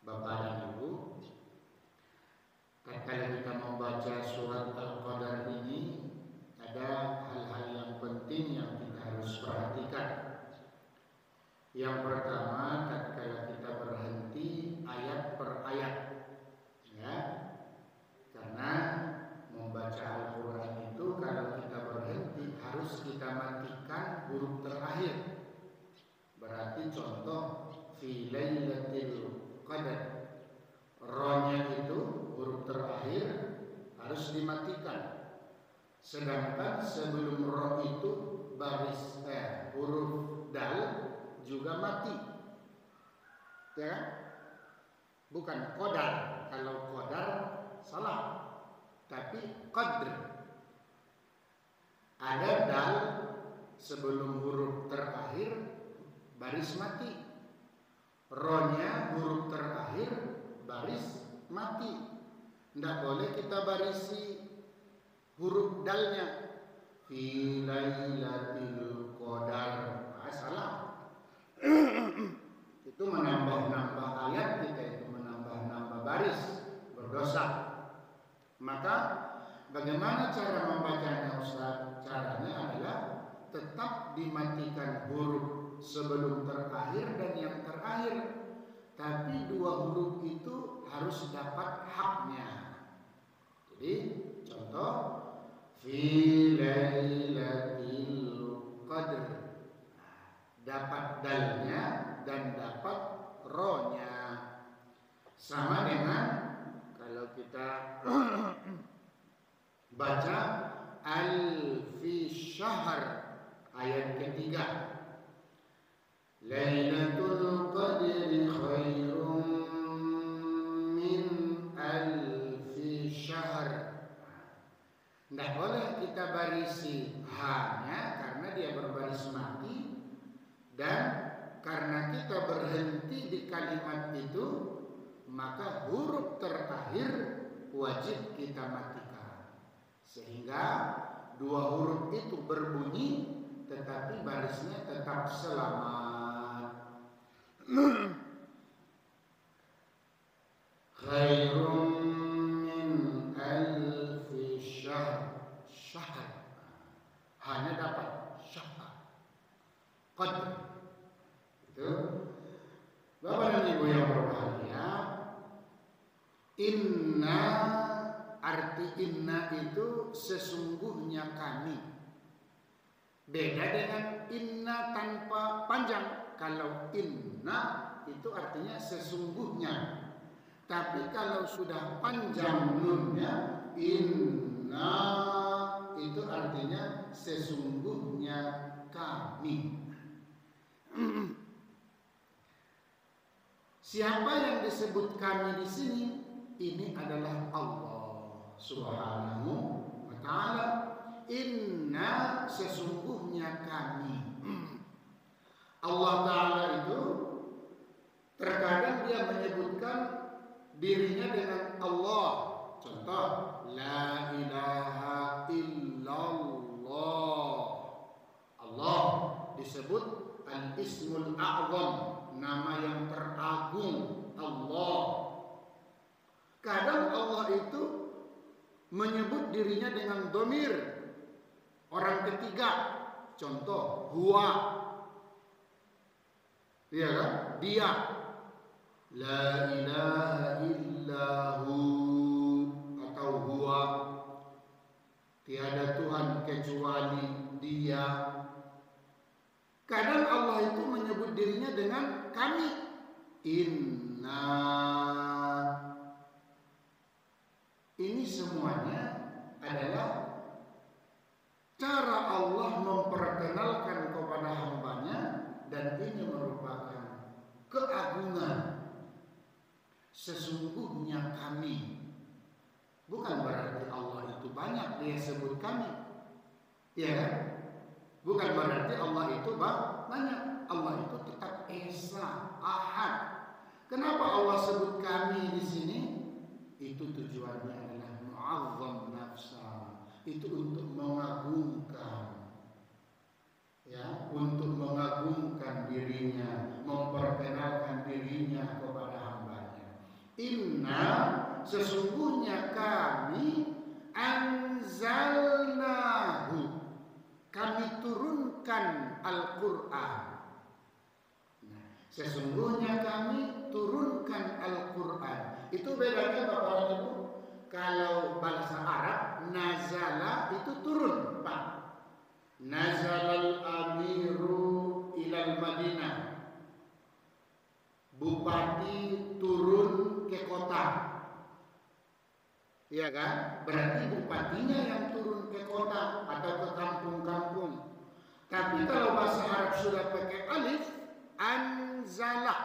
Bapak dan Ibu, tatkala kita membaca surat Al-Qadar ini, ada hal-hal yang penting yang kita harus perhatikan. Yang pertama, tatkala kita berhenti ayat per ayat, ya, karena membaca Al-Quran itu kalau kita berhenti harus kita matikan huruf terakhir. Berarti contoh fi lailatul qadar, ro-nya itu huruf terakhir harus dimatikan. Sedangkan sebelum ro itu baris huruf dal juga mati. Ya kan? Bukan qadar. Kalau qadar salah. Tapi qadr. Ada dal sebelum huruf terakhir baris mati. Ro-nya huruf terakhir baris mati. Tidak boleh kita barisi huruf dalnya fi lailatul qadar. Salah. Itu menambah-nambah ayat kita, itu menambah-nambah baris, berdosa. Maka bagaimana cara membacanya Ustaz? Caranya adalah tetap dimatikan huruf sebelum terakhir dan yang terakhir. Tapi dua huruf itu harus dapat haknya. Jadi contoh fi lailatul qadr, dapat dalnya dan dapat ro-nya. Sama dengan kalau kita baca al-fi syahr ayat ketiga, Lailatul Qadri khairun min alfi syahr. Tidak boleh kita barisi H-nya karena dia berbaris mati, dan karena kita berhenti di kalimat itu, maka huruf terakhir wajib kita matikan. Sehingga dua huruf itu berbunyi tetapi barisnya tetap selamat. Khairun min alfi syahr. Syahr hanya dapat syahr. Qadr. Itu Bapak dan Ibu yang berbahagia, inna, arti inna itu sesungguhnya kami. Beda dengan inna tanpa panjang. Kalau inna itu artinya sesungguhnya. Tapi kalau sudah panjang nunnya, inna itu artinya sesungguhnya kami. Siapa yang disebut kami di sini? Ini adalah Allah Subhanahu wa ta'ala. Inna, sesungguhnya kami. Allah Ta'ala itu terkadang dia menyebutkan dirinya dengan Allah. Contoh, la ilaha illallah. Allah disebut al-ismul a'zam, nama yang teragung, Allah. Kadang Allah itu menyebut dirinya dengan dhamir, orang ketiga. Contoh, huwa. Iya kan? Dia. La ilaha illahu, atau huwa. Tiada Tuhan kecuali dia. Kadang Allah itu menyebut dirinya dengan kami. Inna. Ini semuanya adalah cara Allah memperkenalkan kepada hambanya, dan ini merupakan keagungan. Sesungguhnya kami. Bukan berarti Allah itu banyak dia sebut kami. Ya kan? Bukan berarti Allah itu banyak. Allah itu tetap Esa, Ahad. Kenapa Allah sebut kami di sini? Itu tujuannya adalah mu'azzam nafsa. Itu untuk mengagungkan, ya, untuk mengagungkan dirinya, memperkenalkan dirinya kepada hambanya. sesungguhnya kami anzalnahu, kami turunkan Al-Quran. Nah, sesungguhnya kami turunkan Al-Quran. Itu bedanya Bapak Ibu. Kalau bahasa Arab, nazala itu turun, Pak. Nazalal amiru ilal Madinah. Bupati turun ke kota. Iya kan? Berarti bupatinya yang turun ke kota atau ke kampung-kampung. Tapi kalau bahasa Arab sudah pakai alif, anzala,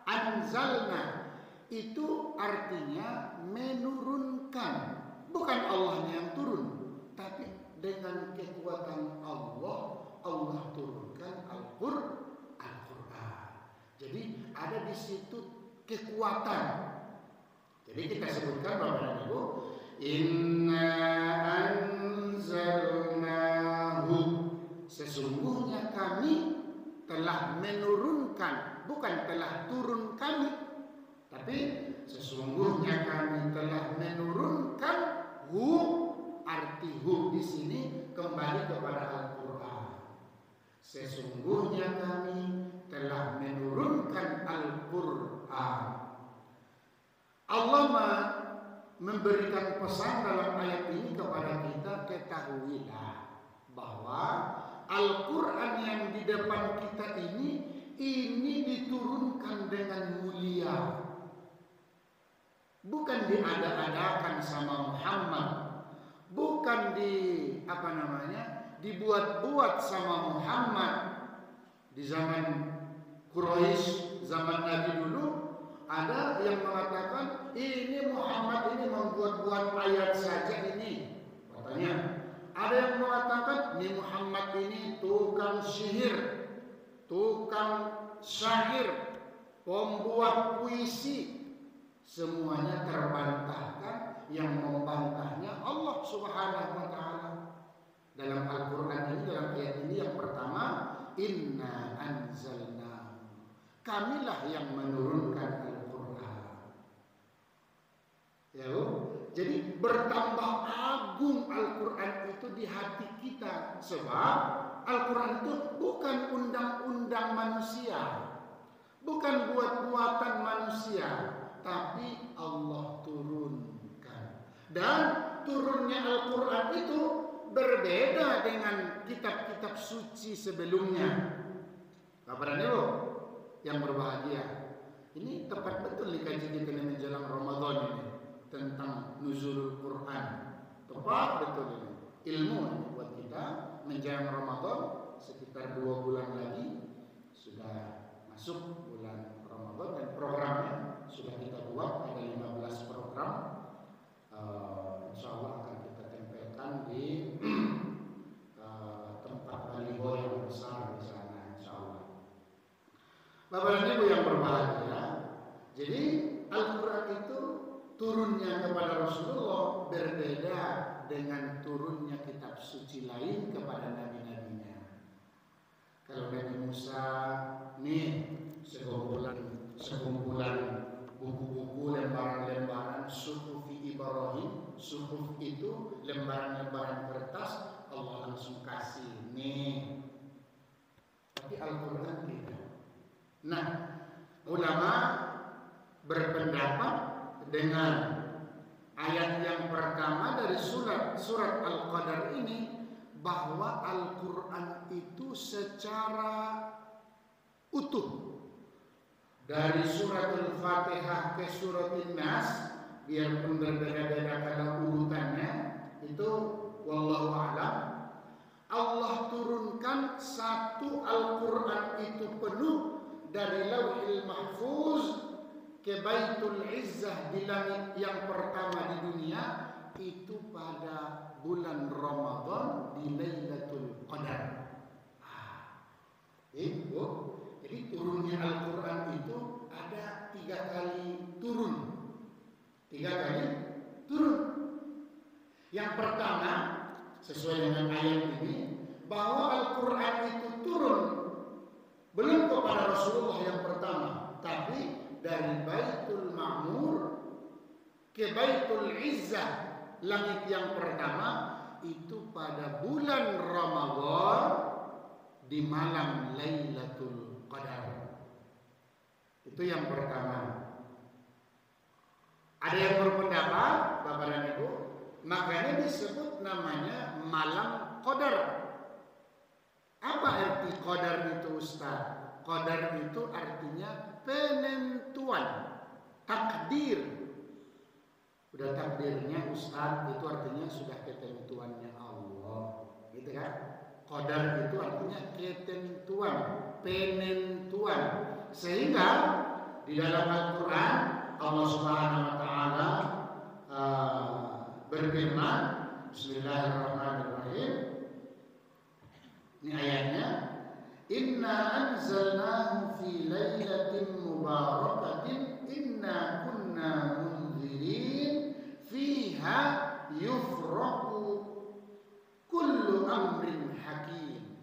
anzalna, itu artinya menurunkan. Bukan Allahnya yang turun, tapi dengan kekuatan Allah, Allah turunkan Al-Quran. Jadi ada di situ kekuatan. Jadi kita sebutkan Bapak Ibu, inna anzalnahu, sesungguhnya kami telah menurunkan, bukan telah turun kami, tapi sesungguhnya kami telah menurunkan hu, arti hu di sini kembali kepada Al-Quran. Sesungguhnya kami telah menurunkan Al-Quran. Allah memberikan pesan dalam ayat ini kepada kita, ketahuilah bahwa Al-Quran yang di depan kita ini diturunkan dengan mulia. Bukan diada-adakan sama Muhammad, bukan dibuat-buat sama Muhammad. Di zaman Quraisy, zaman Nabi dulu, ada yang mengatakan ini Muhammad ini membuat-buat ayat saja ini, katanya. Ada yang mengatakan ini Muhammad ini tukang sihir, tukang syair, pembuat puisi. Semuanya terbantahkan. Yang membantahnya Allah Subhanahu wa taala. Dalam Al-Qur'an ini, dalam ayat ini yang pertama, inna anzalna, kamilah yang menurunkan Al-Quran. Ya, jadi bertambah agung Al-Quran itu di hati kita. Sebab Al-Quran itu bukan undang-undang manusia, bukan buat-buatan manusia, tapi Allah turunkan. Dan turunnya Al-Quran itu berbeda dengan kitab-kitab suci sebelumnya. Bapak dan Ibu yang berbahagia, ini tepat betul dikaji kita menjelang Ramadan ini tentang nuzulul Quran. Tepat betul ini ilmu ini buat kita menjelang Ramadan. Sekitar 2 bulan lagi sudah masuk bulan Ramadan, dan programnya sudah kita buat, ada 15 program. Insya Allah akan kita tempelkan di tempat baliho yang besar di sana, insya Allah. Bapak dan Ibu yang berbahagia, jadi Al-Quran itu turunnya kepada Rasulullah berbeda dengan turunnya kitab suci lain kepada nabi-nabinya. Kalau Nabi Musa nih sekumpulan buku-buku, lembaran-lembaran suhufi Ibrahim, suhuf itu lembaran-lembaran kertas, Allah langsung kasih nih. Tapi Al-Quran tidak. Nah, ulama berpendapat dengan ayat yang pertama dari surat Al-Qadar ini, bahwa Al-Quran itu secara utuh dari surat Al-Fatihah ke surat An-Nas, biarpun berbeda-beda kalau urutannya itu wallahu a'lam, Allah turunkan satu Al-Quran itu penuh dari Lauhil Mahfuz ke Baitul Izzah di langit yang pertama di dunia, itu pada bulan Ramadan di Lailatul Qadar. Jadi turunnya Al-Quran itu ada 3 kali turun. 3 kali turun. Yang pertama, sesuai dengan ayat ini, bahwa Al-Quran itu turun belum kepada Rasulullah yang pertama, tapi dari Baitul Ma'mur ke ke Baitul Izzah, langit yang pertama itu pada bulan Ramadan di malam Lailatul Qadar. Itu yang pertama. Ada yang berpendapat, Bapak dan Ibu, makanya disebut namanya malam Qadar. Apa arti Qadar itu, Ustaz? Qadar itu artinya penentuan, takdir. Udah takdirnya Ustaz, itu artinya sudah ketentuannya Allah, gitu kan? Qadar itu artinya ketentuan, penentuan. Sehingga di dalam Al-Quran Allah Subhanahu wa taala berfirman, Bismillahirrahmanirrahim. Ini ayatnya, Inna anzalnahu fi lailatin mubarakatin inna kunna munzirin fiha yufraqu kullu amrin hakim.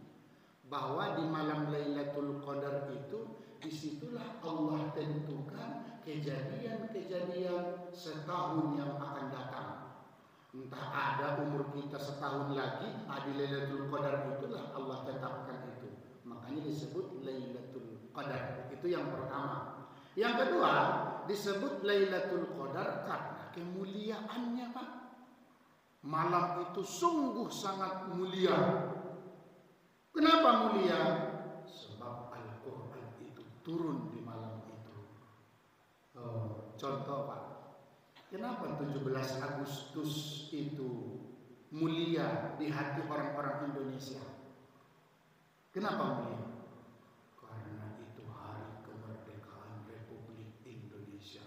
Bahwa di malam Lailatul Qadar itu, disitulah Allah tentukan kejadian-kejadian setahun yang akan datang. Entah ada umur kita setahun lagi, di Lailatul Qadar itulah Allah tetapkan itu. Makanya disebut Lailatul Qadar. Itu yang pertama. Yang kedua, disebut Lailatul Qadar karena kemuliaannya, Pak. Malam itu sungguh sangat mulia. Kenapa mulia? Sebab Al-Quran itu turun di malam itu. Contoh, Pak. Kenapa 17 Agustus itu mulia di hati orang-orang Indonesia? Kenapa mulia? Karena itu hari kemerdekaan Republik Indonesia.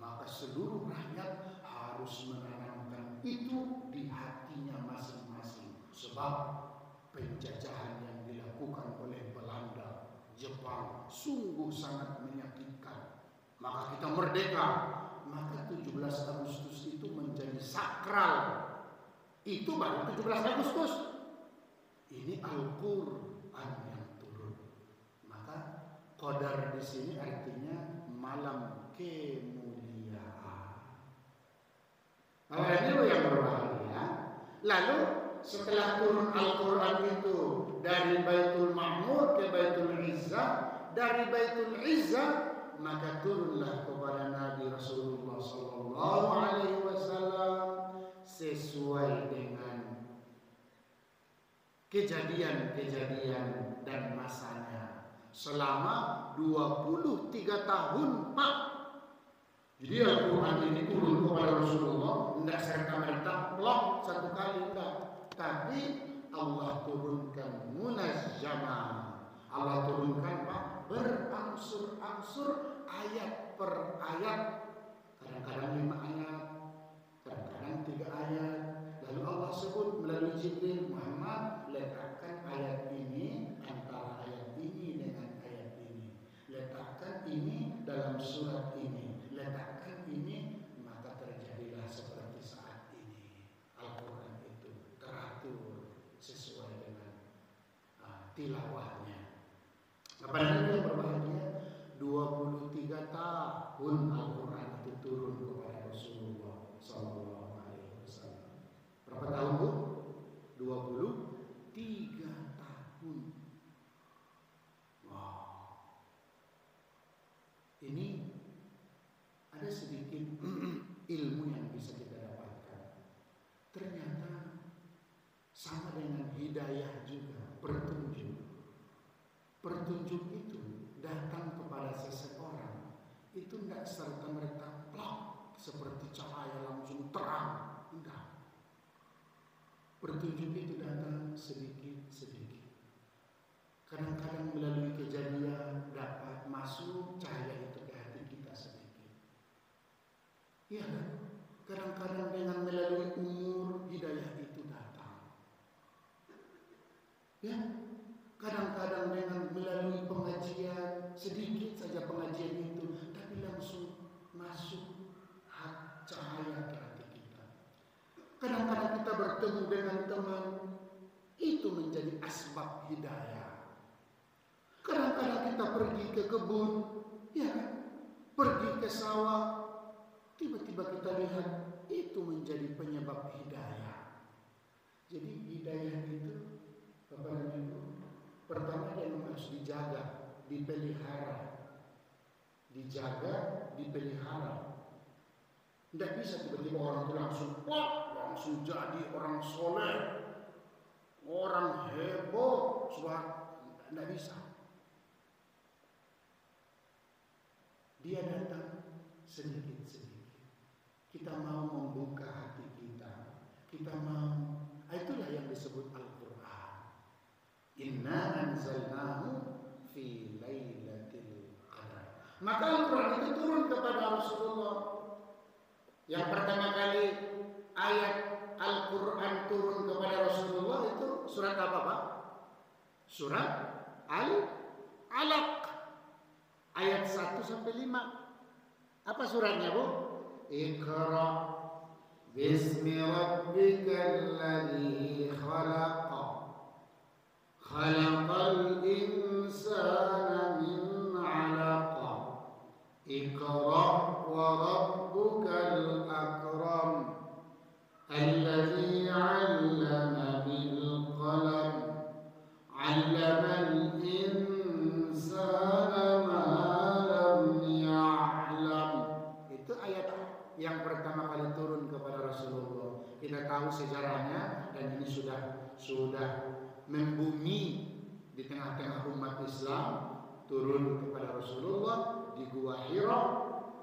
Maka seluruh rakyat harus menanamkan itu di hatinya masing-masing. Sebab penjajahan yang dilakukan oleh Belanda, Jepang sungguh sangat menyakitkan. Maka kita merdeka. Maka 17 Agustus itu menjadi sakral. Itu baru 17 Agustus. Ini Al-Quran yang turun. Maka Qadar di sini artinya malam kemuliaan. Itu yang berbahagia. Lalu setelah turun Al-Quran itu dari Baitul Ma'mur ke Baitul Izzah, dari Baitul Izzah maka turunlah kepada Nabi Rasulullah Sallallahu Alaihi Wasallam sesuai dengan kejadian-kejadian dan masanya selama 23 tahun, Pak. Jadi Al-Quran ini turun kepada Rasulullah tidak serta-merta plok satu kali, enggak. Tapi Allah turunkan munajjama. Allah turunkan, Pak, berangsur-angsur ayat per ayat. Kadang-kadang 5 ayat, kadang-kadang 3 ayat. Lalu Allah sebut melalui Jibril, Muhammad, letakkan ayat ini antara ayat ini dengan ayat ini. Letakkan ini dalam surat ini. Letakkan ini, maka terjadilah seperti saat ini. Al-Quran itu teratur sesuai dengan tilawahnya. Apalagi yang berbahagia 23 tahun Al-Quran itu turun kepada Rasulullah Sallallahu Alaihi Wasallam. Berapa tahun, Bu? 23 tahun. Wow. Ini ada sedikit ilmu yang bisa kita dapatkan. Ternyata sama dengan hidayah juga, petunjuk. Petunjuk itu datang kepada seseorang itu tidak serta-merta plak seperti cahaya langsung terang, tidak. Petunjuk itu datang sedikit-sedikit. Kadang-kadang melalui kejadian dapat masuk cahaya itu ke hati kita sedikit. Iya kan? Kadang-kadang dengan melalui umur hidayah itu datang. Ya. Kadang-kadang dengan melalui pengajian, sedikit saja pengajian itu, tapi langsung masuk cahaya ke hati kita. Kadang-kadang kita bertemu dengan teman, itu menjadi asbab hidayah. Kadang-kadang kita pergi ke kebun, ya, pergi ke sawah, tiba-tiba kita lihat itu menjadi penyebab hidayah. Jadi hidayah itu Bapak dan Ibu, pertama dia harus dijaga, dipelihara. Dijaga, dipelihara. Tidak bisa tiba-tiba orang itu langsung jadi orang soleh, orang heboh, tidak bisa. Dia datang sedikit-sedikit. Kita mau membuka hati kita. Kita mau. Itulah yang disebut Al-Quran. Inna anzalnahu fi lailatul qadar. Maka Al-Quran itu turun kepada Rasulullah. Yang pertama kali ayat Al-Quran turun kepada Rasulullah itu surat apa Pak? Surat Al-Alaq. Ayat 1 sampai 5. Apa suratnya, Bu? Iqra bismi rabbikal ladzi khalaq. Khalaqal insana min 'alaq. Iqra wa rabbukal akram. Alladzi 'allama bil qalam. 'Allamal insana yang pertama kali turun kepada Rasulullah. Kita tahu sejarahnya dan ini sudah membumi di tengah-tengah umat Islam. Turun kepada Rasulullah di Gua Hira.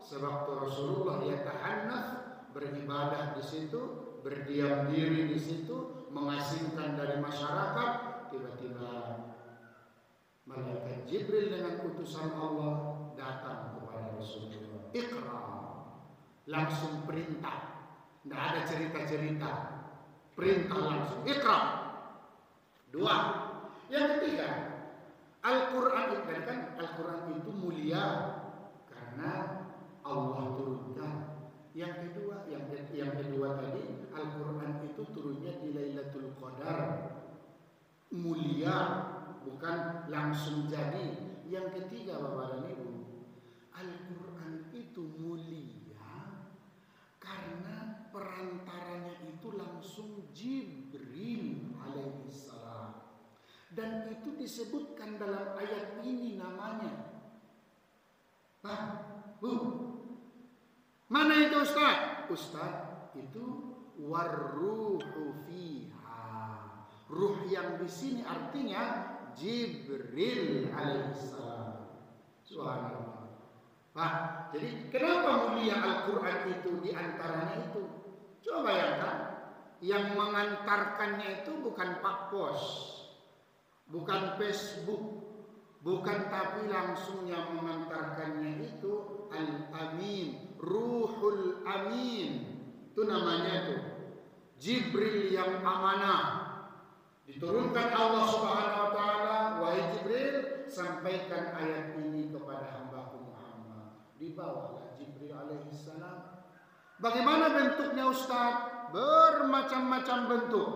Sewaktu Rasulullah yatahannaf, beribadah di situ, berdiam diri di situ, mengasingkan dari masyarakat, tiba-tiba malaikat Jibril dengan utusan Allah datang kepada Rasulullah. Iqra. Langsung perintah, tidak ada cerita-cerita, perintah langsung Iqra. 2. Yang ketiga, Al-Quran itu kan Al-Quran itu mulia karena Allah turunkan. Yang kedua tadi Al-Quran itu turunnya di Lailatul Qadar, mulia, bukan langsung jadi. Yang ketiga Bapak dan Ibu, Al-Quran itu mulia karena perantaranya itu langsung Jibril alaihissalam. Dan itu disebutkan dalam ayat ini namanya. Pak, Bu, mana itu Ustaz? Ustaz, itu warruhu fiha. Ruh yang di sini artinya Jibril alaihissalam. Subhanallah. Nah, jadi kenapa mulia Al-Quran itu diantaranya itu? Coba bayangkan, yang mengantarkannya itu bukan Pak Pos, bukan Facebook, bukan, tapi langsung yang mengantarkannya itu Al-Amin, Ruhul Amin. Itu namanya itu Jibril yang amanah. Diturunkan Allah Subhanahu wa taala, wahai Jibril, sampaikan ayat ini kepada hamba-Ku Muhammad. Dibawalah Jibril alaihissalam. Bagaimana bentuknya Ustaz? Bermacam-macam bentuk.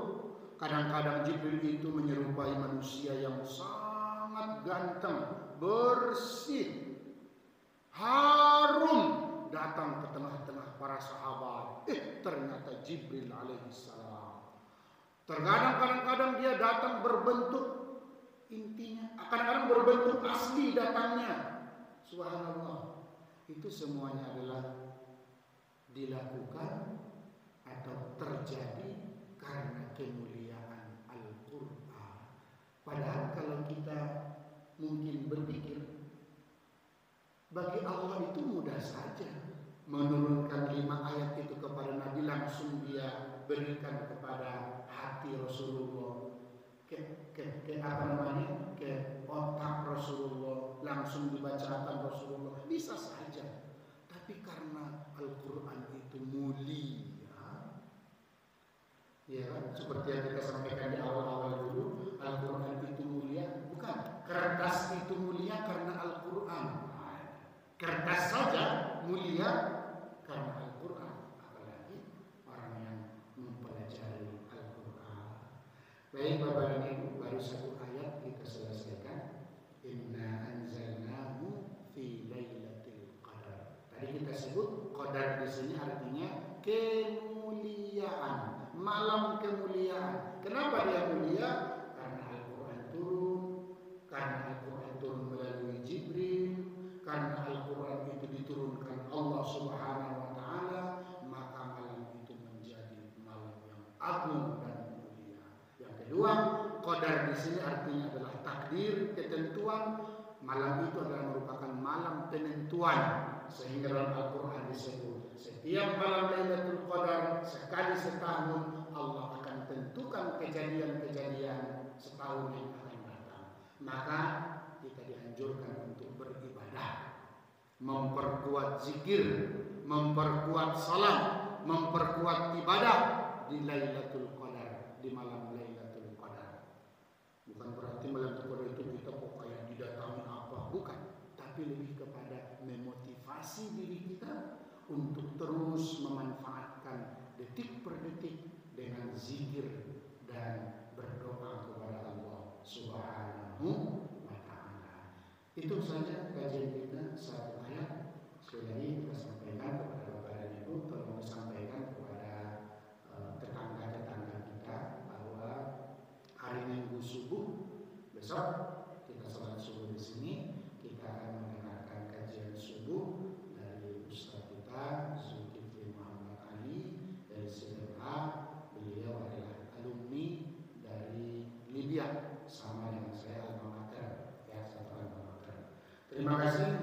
Kadang-kadang Jibril itu menyerupai manusia yang sangat ganteng, bersih, harum, datang ke tengah-tengah para sahabat. Ternyata Jibril alaihissalam. Terkadang kadang-kadang dia datang berbentuk, intinya kadang-kadang berbentuk asli datangnya. Subhanallah. Itu semuanya adalah dilakukan atau terjadi karena kemuliaan Al-Quran. Padahal kalau kita mungkin berpikir, bagi Allah itu mudah saja menurunkan 5 ayat itu kepada Nabi, langsung dia berikan kepada hati Rasulullah, ke otak Rasulullah, langsung dibacakan Rasulullah, bisa saja. Tapi karena Al-Quran itu mulia, ya, seperti yang kita sampaikan di awal-awal dulu, Al-Quran itu mulia, bukan kertas itu mulia karena Al-Quran. Kertas saja mulia karena Al-Quran, apalagi orang yang mempelajari Al-Quran. Baik Bapak dan Ibu, baru 1 ayat kita selesaikan. Inna anzalnahu fi lailatul qadar. Tadi kita sebut qadar di sini artinya kemuliaan, malam kemuliaan. Kenapa dia mulia? Karena Al-Quran turun, karena Al-Quran turun melalui Jibril, karena Al-Quran itu diturunkan Allah Subhanahu wa Ta'ala, maka malam itu menjadi malam yang agung dan mulia. Yang kedua, qadar di sini artinya adalah takdir, ketentuan. Malam itu adalah merupakan malam penentuan, sehingga dalam Al-Quran disebut setiap malam Lailatul Qadar sekali setahun Allah akan tentukan kejadian-kejadian setahun yang akan datang. Maka kita dianjurkan untuk beribadah, memperkuat zikir, memperkuat salat, memperkuat ibadah di Lailatul Qadar, di malam Lailatul Qadar. Bukan berarti malam Lailatul Qadar itu kita pokoknya didatangi apa, bukan, tapi lebih kepada memotivasi diri kita untuk terus memanfaatkan detik per detik dengan zikir dan berdoa kepada Allah Subhanahu wa Ta'ala. Itu saja kajian kita satu ayat. Sekali lagi kita sampaikan kepada Bapak dan Ibu, tolong disampaikan kepada tetangga-tetangga kita bahwa hari Minggu subuh besok kita sholat subuh di sini, kita akan mendengarkan kajian subuh dari Ustaz kita Zulkifli Muhammad Ali dari CMA. Beliau adalah alumni dari Libya, sama dengan saya alma mater, ya, satu alma mater. Terima kasih.